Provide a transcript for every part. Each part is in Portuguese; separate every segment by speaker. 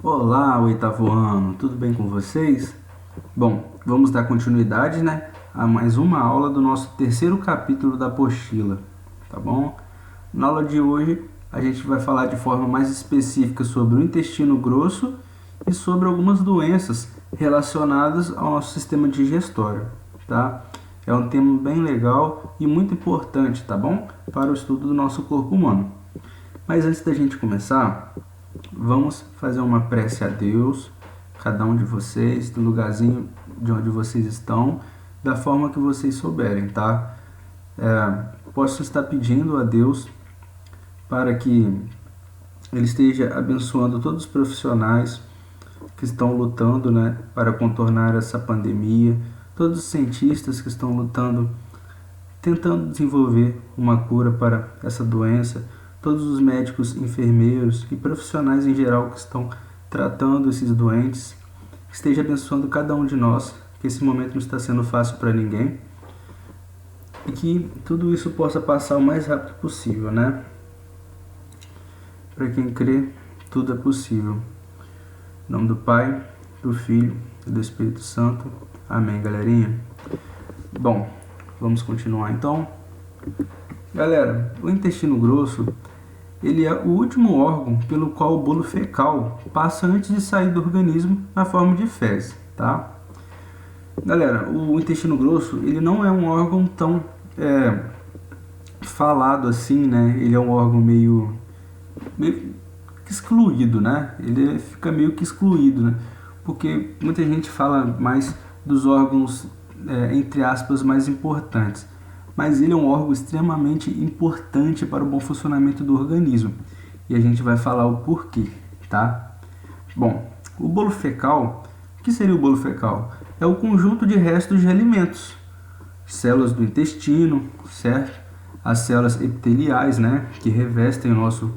Speaker 1: Olá, oitavo ano, tudo bem com vocês? Bom, vamos dar continuidade, a mais uma aula do nosso terceiro capítulo da apostila, tá bom? Na aula de hoje, a gente vai falar de forma mais específica sobre o intestino grosso e sobre algumas doenças relacionadas ao nosso sistema digestório, tá? É um tema bem legal e muito importante, tá bom? Para o estudo do nosso corpo humano. Mas antes da gente começar, vamos fazer uma prece a Deus, cada um de vocês, do lugarzinho de onde vocês estão, da forma que vocês souberem, tá? Posso estar pedindo a Deus para que Ele esteja abençoando todos os profissionais que estão lutando, para contornar essa pandemia, todos os cientistas que estão lutando, tentando desenvolver uma cura para essa doença, todos os médicos, enfermeiros e profissionais em geral que estão tratando esses doentes, que esteja abençoando cada um de nós, que esse momento não está sendo fácil para ninguém, e que tudo isso possa passar o mais rápido possível, Para quem crê, tudo é possível. Em nome do Pai, do Filho e do Espírito Santo. Amém, galerinha? Bom, vamos continuar então. Galera, o intestino grosso, ele é o último órgão pelo qual o bolo fecal passa antes de sair do organismo na forma de fezes, tá? Galera, o intestino grosso, ele não é um órgão tão falado assim, Ele é um órgão meio excluído, Ele fica meio que excluído, Porque muita gente fala mais dos órgãos, entre aspas, mais importantes. Mas ele é um órgão extremamente importante para o bom funcionamento do organismo. E a gente vai falar o porquê, tá? Bom, o bolo fecal, o que seria o bolo fecal? É o conjunto de restos de alimentos, células do intestino, certo? As células epiteliais, que revestem o nosso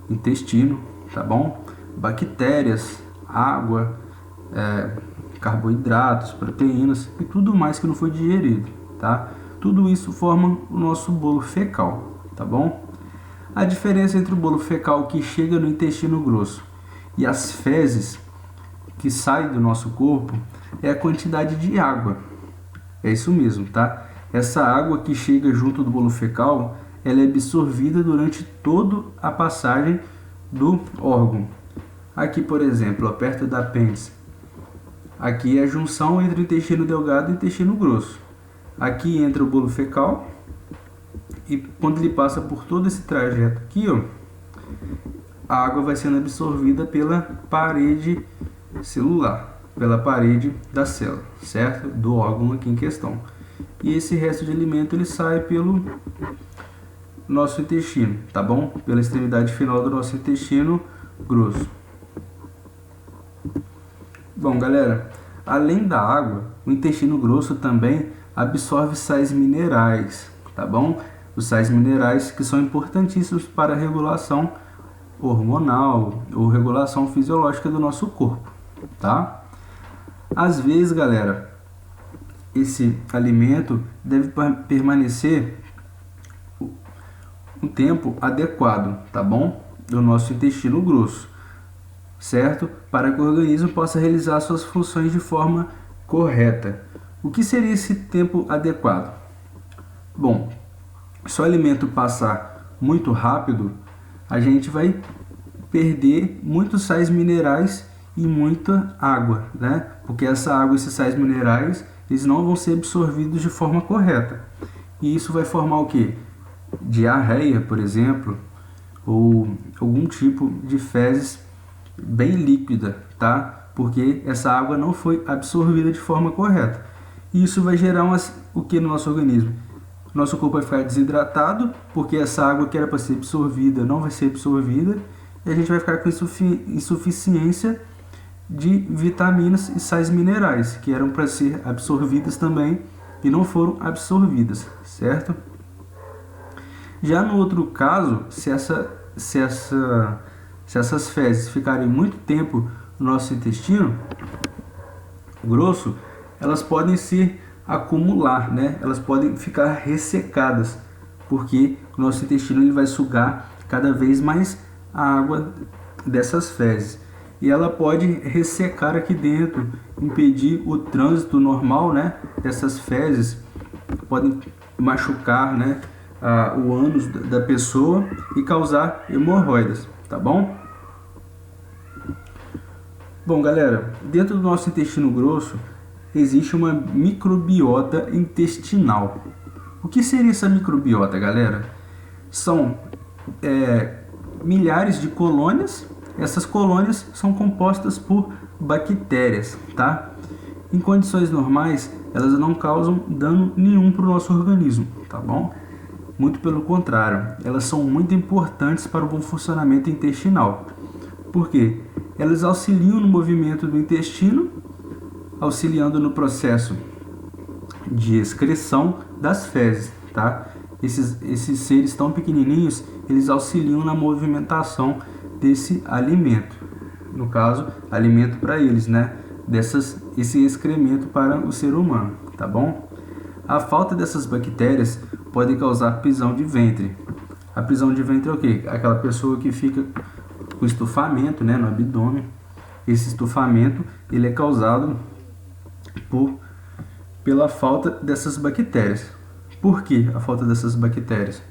Speaker 1: intestino, tá bom? Bactérias, água, carboidratos, proteínas e tudo mais que não foi digerido, tá? Tudo isso forma o nosso bolo fecal, tá bom? A diferença entre o bolo fecal que chega no intestino grosso e as fezes que saem do nosso corpo é a quantidade de água. É isso mesmo, tá? Essa água que chega junto do bolo fecal, ela é absorvida durante toda a passagem do órgão. Aqui, por exemplo, perto da apêndice, aqui é a junção entre o intestino delgado e o intestino grosso. Aqui entra o bolo fecal e quando ele passa por todo esse trajeto aqui, a água vai sendo absorvida pela parede celular, pela parede da célula, certo? Do órgão aqui em questão. E esse resto de alimento ele sai pelo nosso intestino, tá bom? Pela extremidade final do nosso intestino grosso. Bom, galera, além da água, o intestino grosso também absorve sais minerais, tá bom? Os sais minerais que são importantíssimos para a regulação hormonal ou regulação fisiológica do nosso corpo, tá? Às vezes, galera, esse alimento deve permanecer um tempo adequado, tá bom? Do nosso intestino grosso, certo? Para que o organismo possa realizar suas funções de forma correta. O que seria esse tempo adequado? Bom, se o alimento passar muito rápido, a gente vai perder muitos sais minerais e muita água, Porque essa água e esses sais minerais, eles não vão ser absorvidos de forma correta. E isso vai formar o quê? Diarreia, por exemplo, ou algum tipo de fezes bem líquida, tá? Porque essa água não foi absorvida de forma correta. E isso vai gerar o que no nosso organismo? Nosso corpo vai ficar desidratado, porque essa água que era para ser absorvida não vai ser absorvida, e a gente vai ficar com insuficiência de vitaminas e sais minerais, que eram para ser absorvidas também e não foram absorvidas, certo? Já no outro caso, se essas fezes ficarem muito tempo no nosso intestino grosso, elas podem se acumular, Elas podem ficar ressecadas, porque o nosso intestino ele vai sugar cada vez mais a água dessas fezes. e ela pode ressecar aqui dentro, impedir o trânsito normal, né, dessas fezes, podem machucar, né, o ânus da pessoa e causar hemorroidas, tá bom? Bom, galera, dentro do nosso intestino grosso existe uma microbiota intestinal. O que seria essa microbiota, galera? São milhares de colônias. Essas colônias são compostas por bactérias, tá? Em condições normais, elas não causam dano nenhum para o nosso organismo, tá bom? Muito pelo contrário, elas são muito importantes para o bom funcionamento intestinal. Por quê? Elas auxiliam no movimento do intestino, auxiliando no processo de excreção das fezes, tá? Esses seres tão pequenininhos, eles auxiliam na movimentação desse alimento. No caso, alimento para eles, né? Esse excremento para o ser humano, tá bom? A falta dessas bactérias pode causar prisão de ventre. A prisão de ventre é o quê? Aquela pessoa que fica com estufamento, né, no abdômen. Esse estufamento ele é causado pela falta dessas bactérias. Por que a falta dessas bactérias?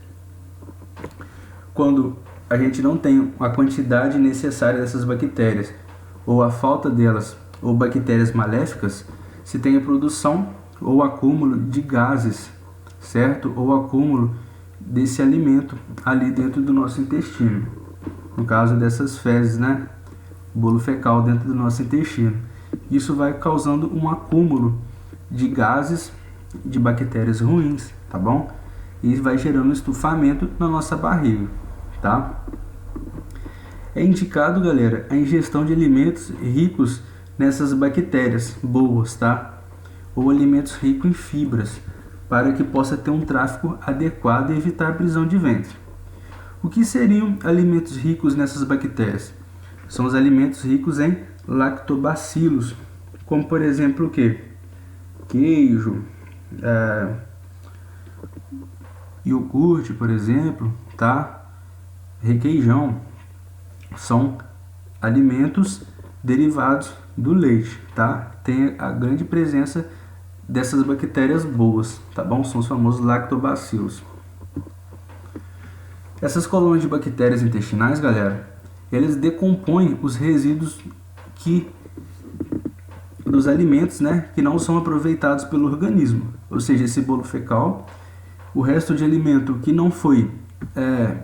Speaker 1: Quando a gente não tem a quantidade necessária dessas bactérias, ou a falta delas, ou bactérias maléficas, se tem a produção ou acúmulo de gases, certo? Ou acúmulo desse alimento ali dentro do nosso intestino. No caso dessas fezes, né? Bolo fecal dentro do nosso intestino. Isso vai causando um acúmulo de gases, de bactérias ruins, tá bom? E vai gerando estufamento na nossa barriga, tá? É indicado, galera, a ingestão de alimentos ricos nessas bactérias boas, tá? Ou alimentos ricos em fibras, para que possa ter um tráfego adequado e evitar a prisão de ventre. O que seriam alimentos ricos nessas bactérias? São os alimentos ricos em lactobacilos, como por exemplo o que? Queijo, iogurte, por exemplo, tá? Requeijão, são alimentos derivados do leite, tá? Tem a grande presença dessas bactérias boas, tá bom? São os famosos lactobacilos. Essas colônias de bactérias intestinais, galera, eles decompõem os resíduos dos alimentos, né, que não são aproveitados pelo organismo. Ou seja, esse bolo fecal, o resto de alimento que não foi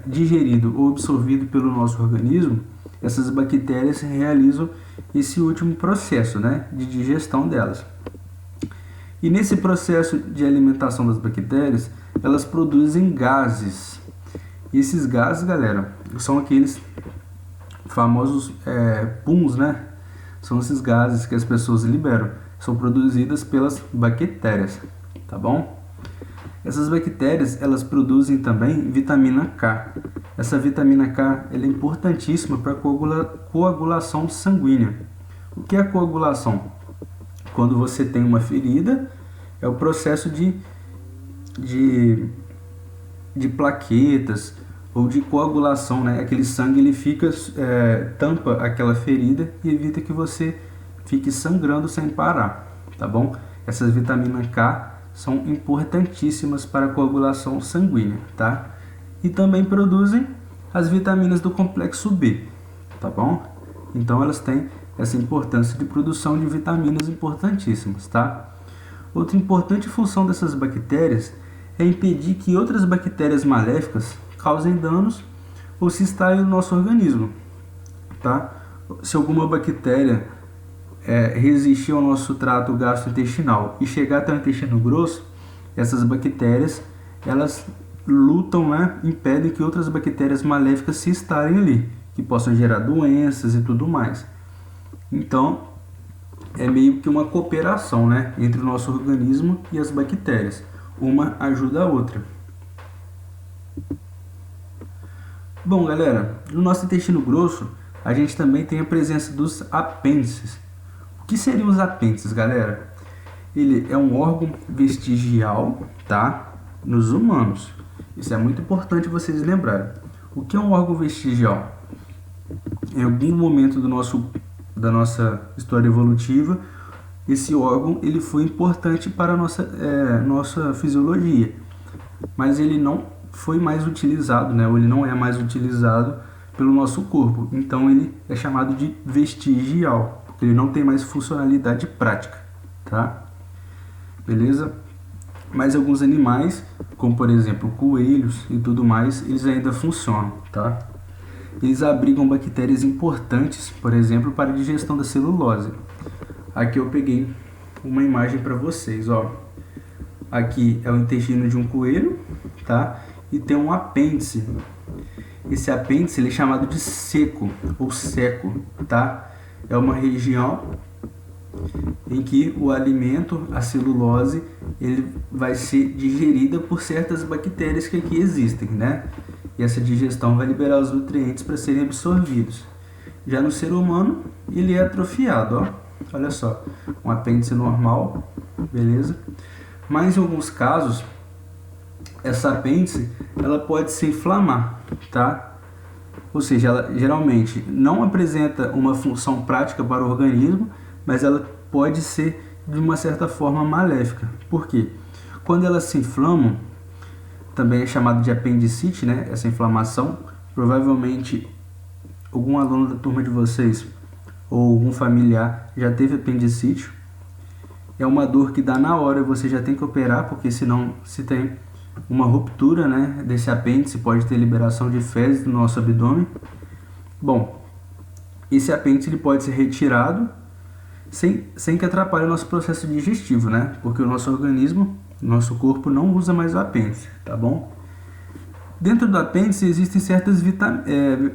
Speaker 1: digerido ou absorvido pelo nosso organismo, essas bactérias realizam esse último processo, né, de digestão delas. E nesse processo de alimentação das bactérias, elas produzem gases. E esses gases, galera, são aqueles famosos PUMs, né? São esses gases que as pessoas liberam. São produzidas pelas bactérias, tá bom? Essas bactérias, elas produzem também vitamina K. Essa vitamina K, ela é importantíssima para a coagulação sanguínea. O que é a coagulação? Quando você tem uma ferida, é o processo de plaquetas ou de coagulação, né? Aquele sangue ele fica tampa aquela ferida e evita que você fique sangrando sem parar, tá bom? Essas vitaminas K são importantíssimas para a coagulação sanguínea, tá? E também produzem as vitaminas do complexo B, tá bom? Então elas têm essa importância de produção de vitaminas importantíssimas, tá? Outra importante função dessas bactérias é impedir que outras bactérias maléficas causem danos ou se instalem no nosso organismo, tá? Se alguma bactéria resistir ao nosso trato gastrointestinal e chegar até o intestino grosso, essas bactérias, elas lutam, né? Impedem que outras bactérias maléficas se instalem ali, que possam gerar doenças e tudo mais. Então, é meio que uma cooperação, né, entre o nosso organismo e as bactérias. Uma ajuda a outra. Bom, galera, no nosso intestino grosso, a gente também tem a presença dos apêndices. O que seriam os apêndices, galera? Ele é um órgão vestigial, tá? Nos humanos. Isso é muito importante vocês lembrarem. O que é um órgão vestigial? Em algum momento do nosso da nossa história evolutiva, esse órgão ele foi importante para a nossa fisiologia, mas ele não foi mais utilizado, né? Ou ele não é mais utilizado pelo nosso corpo. Então ele é chamado de vestigial, porque ele não tem mais funcionalidade prática, tá? Beleza? Mas alguns animais, como por exemplo coelhos e tudo mais, eles ainda funcionam, tá? Eles abrigam bactérias importantes, por exemplo, para a digestão da celulose. Aqui eu peguei uma imagem para vocês, ó. Aqui é o intestino de um coelho, tá? E tem um apêndice. Esse apêndice ele é chamado de seco ou seco, tá? É uma região em que o alimento, a celulose, ele vai ser digerida por certas bactérias que aqui existem, né? E essa digestão vai liberar os nutrientes para serem absorvidos. Já no ser humano, ele é atrofiado, ó. Olha só, um apêndice normal, beleza? Mas em alguns casos, essa apêndice, ela pode se inflamar, tá? Ou seja, ela geralmente não apresenta uma função prática para o organismo, mas ela pode ser de uma certa forma maléfica. Por quê? Quando elas se inflamam, também é chamado de apendicite, né? Essa inflamação, provavelmente algum aluno da turma de vocês ou algum familiar já teve apendicite. É uma dor que dá na hora e você já tem que operar, porque senão se tem uma ruptura, né, desse apêndice, pode ter liberação de fezes no nosso abdômen. Bom, esse apêndice ele pode ser retirado sem que atrapalhe o nosso processo digestivo, né? Porque o nosso organismo, nosso corpo não usa mais o apêndice, tá bom? Dentro do apêndice existem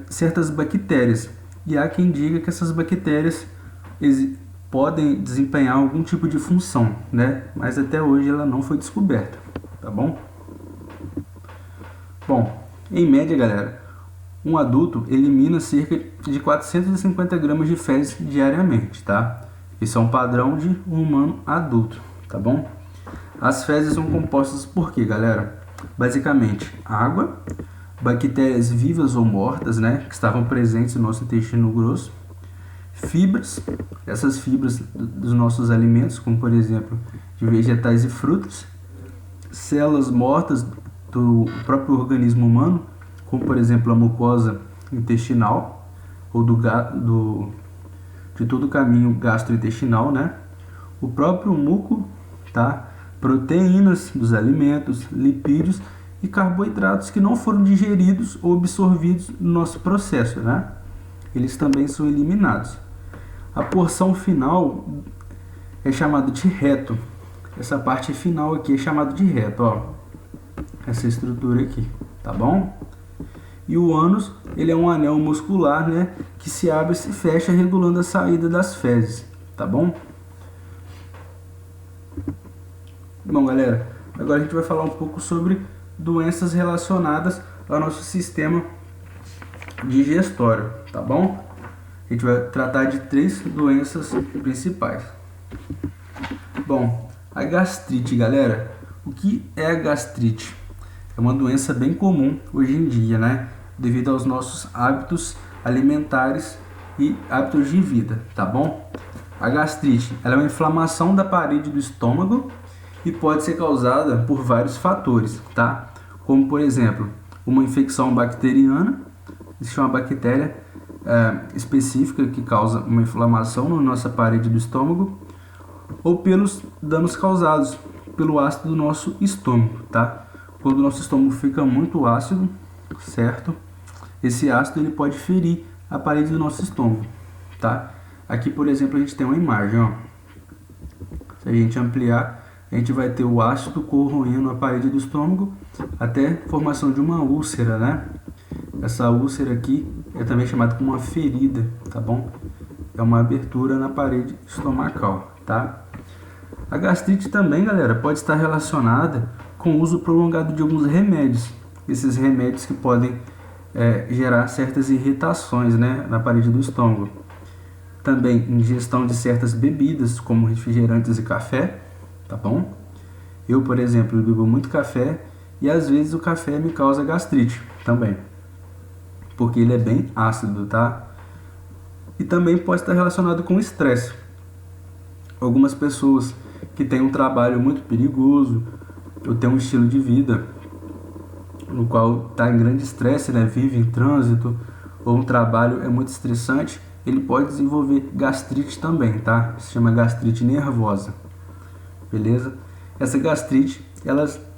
Speaker 1: certas bactérias, e há quem diga que essas bactérias podem desempenhar algum tipo de função, né? Mas até hoje ela não foi descoberta, tá bom? Bom, em média, galera, um adulto elimina cerca de 450 gramas de fezes diariamente, tá? Isso é um padrão de um humano adulto, tá bom? As fezes são compostas por quê, galera? Basicamente, água, bactérias vivas ou mortas, né, que estavam presentes no nosso intestino grosso, fibras, essas fibras dos nossos alimentos, como por exemplo, de vegetais e frutos, células mortas do próprio organismo humano, como por exemplo a mucosa intestinal, ou de todo o caminho gastrointestinal, né? O próprio muco, tá? Proteínas dos alimentos, lipídios e carboidratos que não foram digeridos ou absorvidos no nosso processo, né? Eles também são eliminados. A porção final é chamada de reto. Essa parte final aqui é chamada de reto, ó. Essa estrutura aqui, tá bom? E o ânus, ele é um anel muscular, né, que se abre e se fecha regulando a saída das fezes, tá bom? Bom, galera, agora a gente vai falar um pouco sobre doenças relacionadas ao nosso sistema digestório, tá bom? A gente vai tratar de 3 doenças principais. Bom, a gastrite, galera. O que é a gastrite? É uma doença bem comum hoje em dia, né? Devido aos nossos hábitos alimentares e hábitos de vida, tá bom? A gastrite, ela é uma inflamação da parede do estômago e pode ser causada por vários fatores, tá? Como, por exemplo, uma infecção bacteriana. Existe uma bactéria específica que causa uma inflamação na nossa parede do estômago, ou pelos danos causados pelo ácido do nosso estômago, tá? Quando o nosso estômago fica muito ácido, certo? Esse ácido ele pode ferir a parede do nosso estômago, tá? Aqui, por exemplo, a gente tem uma imagem, ó. Se a gente ampliar, a gente vai ter o ácido corroendo a parede do estômago até formação de uma úlcera, né? Essa úlcera aqui é também chamada como uma ferida, tá bom? É uma abertura na parede estomacal, tá? A gastrite também, galera, pode estar relacionada com o uso prolongado de alguns remédios. Esses remédios que podem gerar certas irritações, né, na parede do estômago. Também ingestão de certas bebidas, como refrigerantes e café, tá bom? Eu, por exemplo, bebo muito café e às vezes o café me causa gastrite também, porque ele é bem ácido, tá? e também pode estar relacionado com estresse. Algumas pessoas que têm um trabalho muito perigoso ou têm um estilo de vida no qual está em grande estresse, né? Vive em trânsito ou um trabalho é muito estressante, ele pode desenvolver gastrite também, tá? Se chama gastrite nervosa, beleza? Essa gastrite,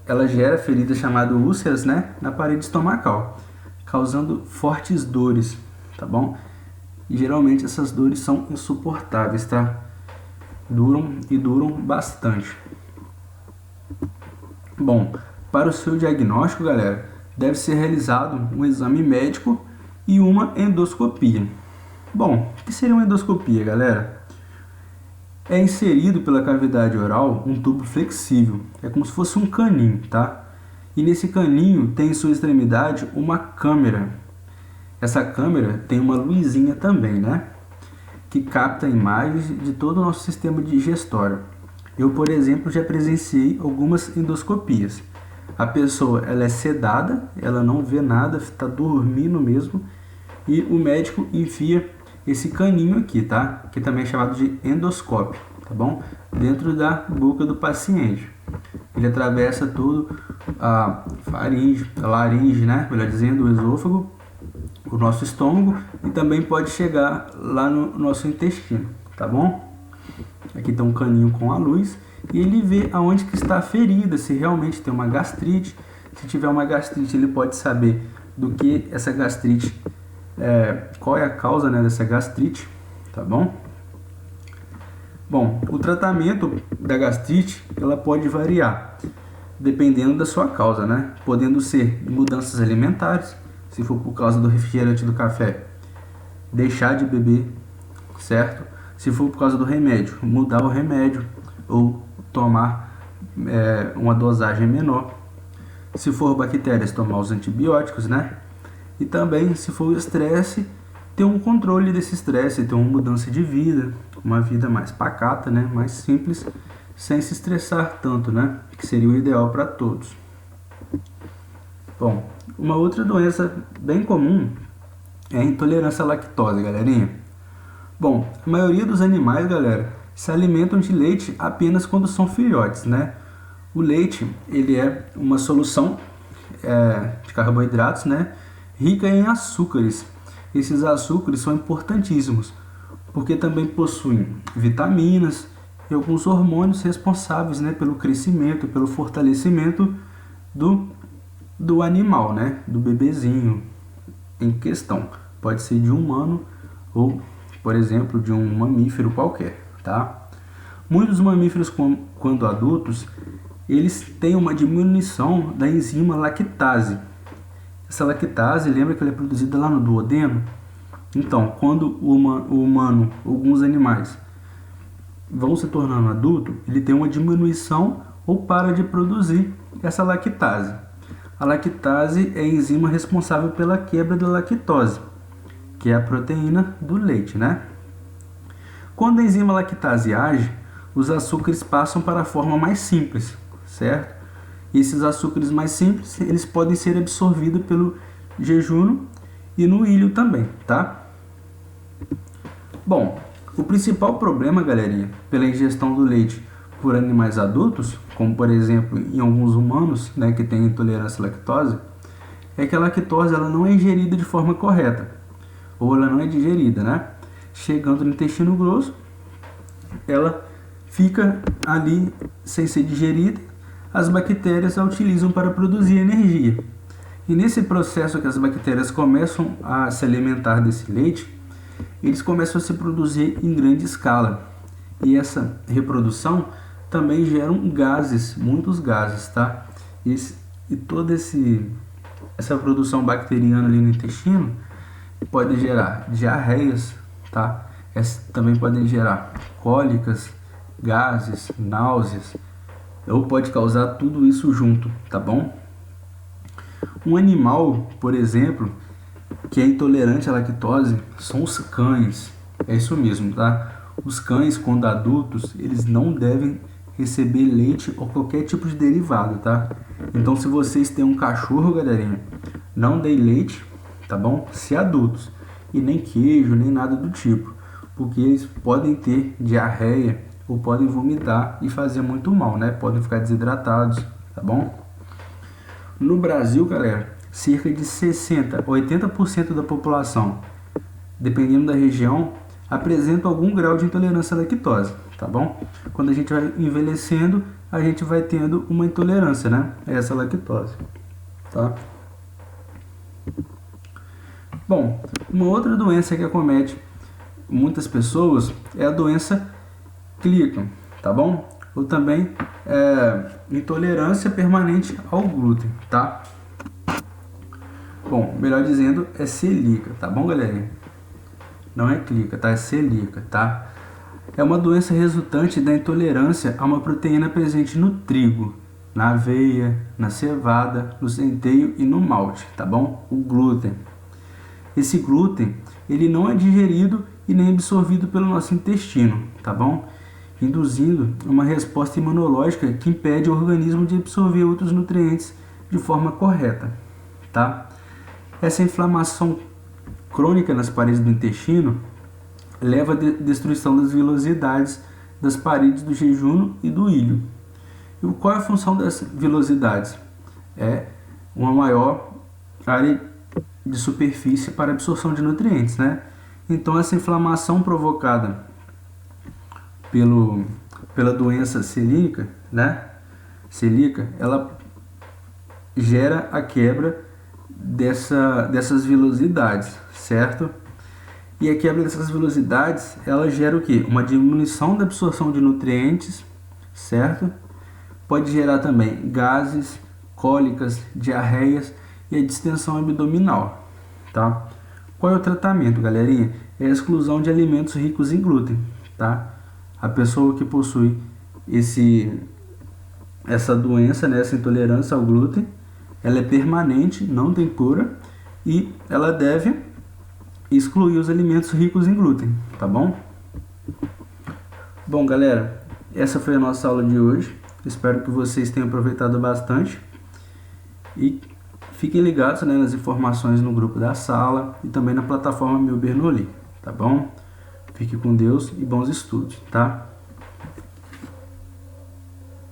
Speaker 1: ela gera feridas chamadas úlceras, né? Na parede estomacal, causando fortes dores, tá bom? E geralmente essas dores são insuportáveis, tá? Duram bastante. Bom, para o seu diagnóstico, galera, deve ser realizado um exame médico e uma endoscopia. Bom, o que seria uma endoscopia, galera? É inserido pela cavidade oral um tubo flexível, é como se fosse um caninho, tá? E nesse caninho tem em sua extremidade uma câmera. Essa câmera tem uma luzinha também, né? Que capta imagens de todo o nosso sistema digestório. Eu, por exemplo, já presenciei algumas endoscopias. A pessoa ela é sedada, ela não vê nada, está dormindo mesmo, e o médico enfia esse caninho aqui, tá? Que também é chamado de endoscópio, tá bom? Dentro da boca do paciente. Ele atravessa todo a laringe, né? Melhor dizendo, o esôfago, o nosso estômago, e também pode chegar lá no nosso intestino, tá bom? Aqui tem um caninho com a luz e ele vê aonde que está a ferida, se realmente tem uma gastrite. Se tiver uma gastrite, ele pode saber do que essa gastrite, qual é a causa, né, dessa gastrite, tá bom? Bom, o tratamento da gastrite, ela pode variar, dependendo da sua causa, né? Podendo ser mudanças alimentares, se for por causa do refrigerante do café, deixar de beber, certo? Se for por causa do remédio, mudar o remédio ou tomar uma dosagem menor. Se for bactérias, tomar os antibióticos, né? E também, se for o estresse, ter um controle desse estresse, ter uma mudança de vida, uma vida mais pacata, né? Mais simples, sem se estressar tanto, né? Que seria o ideal para todos. Bom, uma outra doença bem comum é a intolerância à lactose, galerinha. Bom, a maioria dos animais, galera, se alimentam de leite apenas quando são filhotes, né? O leite, ele é uma solução de carboidratos, né? Rica em açúcares. Esses açúcares são importantíssimos, porque também possuem vitaminas e alguns hormônios responsáveis, né, pelo crescimento, pelo fortalecimento do animal, né? Do bebezinho em questão. Pode ser de um humano ou, por exemplo, de um mamífero qualquer, tá? Muitos mamíferos, quando adultos, eles têm uma diminuição da enzima lactase. Essa lactase, lembra que ela é produzida lá no duodeno? Então, quando o humano, alguns animais, vão se tornando adulto, ele tem uma diminuição ou para de produzir essa lactase. A lactase é a enzima responsável pela quebra da lactose, que é a proteína do leite, né? Quando a enzima lactase age, os açúcares passam para a forma mais simples, certo? E esses açúcares mais simples, eles podem ser absorvidos pelo jejum e no ilho também, tá? Bom, o principal problema, galerinha, pela ingestão do leite por animais adultos, como por exemplo em alguns humanos, né, que têm intolerância à lactose, é que a lactose ela não é ingerida de forma correta, ou ela não é digerida, né? Chegando no intestino grosso, ela fica ali sem ser digerida, as bactérias a utilizam para produzir energia. E nesse processo que as bactérias começam a se alimentar desse leite, eles começam a se produzir em grande escala. E essa reprodução também gera gases, muitos gases, tá? E toda essa produção bacteriana ali no intestino pode gerar diarreias, tá? Também podem gerar cólicas, gases, náuseas, ou pode causar tudo isso junto, tá bom? Um animal, por exemplo, que é intolerante à lactose são os cães. É isso mesmo, tá? Os cães, quando adultos, eles não devem receber leite ou qualquer tipo de derivado, tá? Então, se vocês têm um cachorro, galerinha, não dê leite, tá bom? Se adultos. e nem queijo, nem nada do tipo, porque eles podem ter diarreia ou podem vomitar e fazer muito mal, né? Podem ficar desidratados, tá bom? No Brasil, galera, cerca de 60 a 80% da população, dependendo da região, apresenta algum grau de intolerância à lactose, tá bom? Quando a gente vai envelhecendo, a gente vai tendo uma intolerância, né? A essa lactose, tá? Bom, uma outra doença que acomete muitas pessoas é a doença celíaca, tá bom? Ou também intolerância permanente ao glúten, tá? Bom, melhor dizendo, é celíaca, tá bom, galerinha? Não é celíaca, tá? É celíaca, tá? É uma doença resultante da intolerância a uma proteína presente no trigo, na aveia, na cevada, no centeio e no malte, tá bom? O glúten. Esse glúten, ele não é digerido e nem absorvido pelo nosso intestino, tá bom? Induzindo uma resposta imunológica que impede o organismo de absorver outros nutrientes de forma correta, tá? Essa inflamação crônica nas paredes do intestino leva à destruição das vilosidades das paredes do jejum e do ilho. E qual é a função das vilosidades? É uma maior área de superfície para absorção de nutrientes, né? Então essa inflamação provocada pela doença celíaca, né? Celíaca, ela gera a quebra dessas vilosidades, certo? E a quebra dessas velocidades, ela gera o quê? Uma diminuição da absorção de nutrientes, certo? Pode gerar também gases, cólicas, diarreias e a distensão abdominal, tá? Qual é o tratamento, galerinha? É a exclusão de alimentos ricos em glúten, tá? A pessoa que possui essa doença, né, essa intolerância ao glúten, ela é permanente, não tem cura e ela deve excluir os alimentos ricos em glúten, tá bom? Bom, galera, essa foi a nossa aula de hoje. Espero que vocês tenham aproveitado bastante e fiquem ligados, né, nas informações no grupo da sala e também na plataforma Meu Bernoulli, tá bom? Fique com Deus e bons estudos, tá?